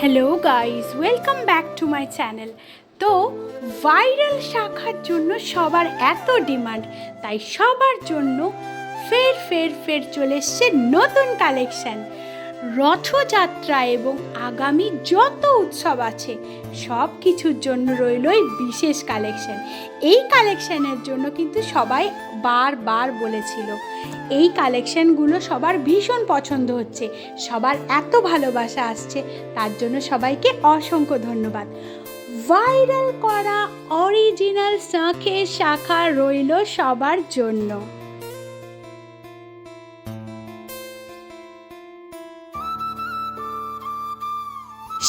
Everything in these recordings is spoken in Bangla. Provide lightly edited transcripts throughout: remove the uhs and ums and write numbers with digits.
Hello guys, welcome back to my channel. তো ভাইরাল শাখার জন্য সবার এত ডিমান্ড, তাই সবার জন্য ফের চলে এসছে নতুন কালেকশান। রথযাত্রা এবং আগামী যত উৎসব আছে সব কিছুর জন্য রইল এই বিশেষ কালেকশান। এই কালেকশানের জন্য কিন্তু সবাই বারবার বলেছিল, এই কালেকশানগুলো সবার ভীষণ পছন্দ হচ্ছে, সবার এত ভালোবাসা আসছে, তার জন্য সবাইকে অসংখ্য ধন্যবাদ। ভাইরাল করা অরিজিনাল শাঁখের শাখা রইল সবার জন্য।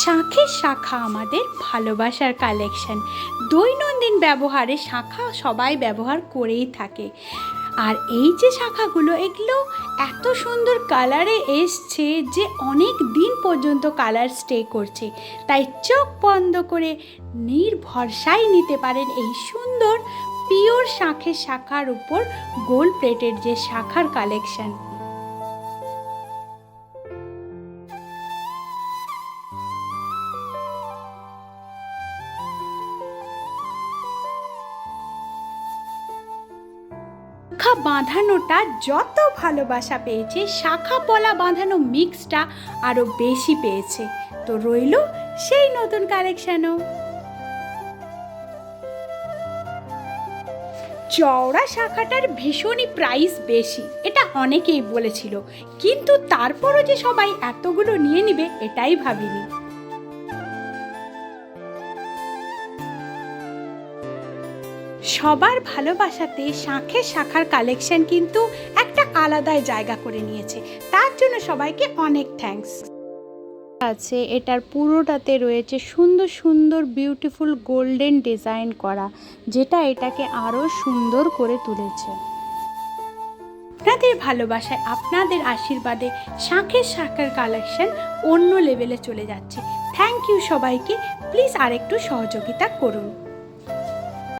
শাঁখের শাখা আমাদের ভালোবাসার কালেকশন। দৈনন্দিন ব্যবহারে শাখা সবাই ব্যবহার করেই থাকে। আর এই যে শাখাগুলো, এগুলো এত সুন্দর কালারে এসছে যে অনেক দিন পর্যন্ত কালার স্টে করছে, তাই চোখ বন্ধ করে নির্ভরসায় নিতে পারেন এই সুন্দর পিওর শাঁখের শাখার উপর গোল্ড প্লেটের যে শাখার কালেকশন। শাখা বাঁধানোটা যত ভালোবাসা পেয়েছে, শাখা পলা বাঁধানো মিক্সটা আরও বেশি পেয়েছে। তো রইল সেই নতুন কালেকশনও। চওড়া শাখাটার ভীষণই প্রাইস বেশি, এটা অনেকেই বলেছিল, কিন্তু তারপরও যে সবাই এতগুলো নিয়ে নিবে এটাই ভাবিনি। সবার ভালোবাসাতে শাঁখের শাখার কালেকশন কিন্তু একটা আলাদাই জায়গা করে নিয়েছে, তার জন্য সবাইকে অনেক থ্যাঙ্কস আছে। এটার পুরোটাতে রয়েছে সুন্দর সুন্দর বিউটিফুল গোল্ডেন ডিজাইন করা, যেটা এটাকে আরও সুন্দর করে তুলেছে। আপনাদের ভালোবাসায়, আপনাদের আশীর্বাদে শাঁখের শাখার কালেকশন অন্য লেভেলে চলে যাচ্ছে। থ্যাংক ইউ সবাইকে, প্লিজ আরেকটু সহযোগিতা করুন।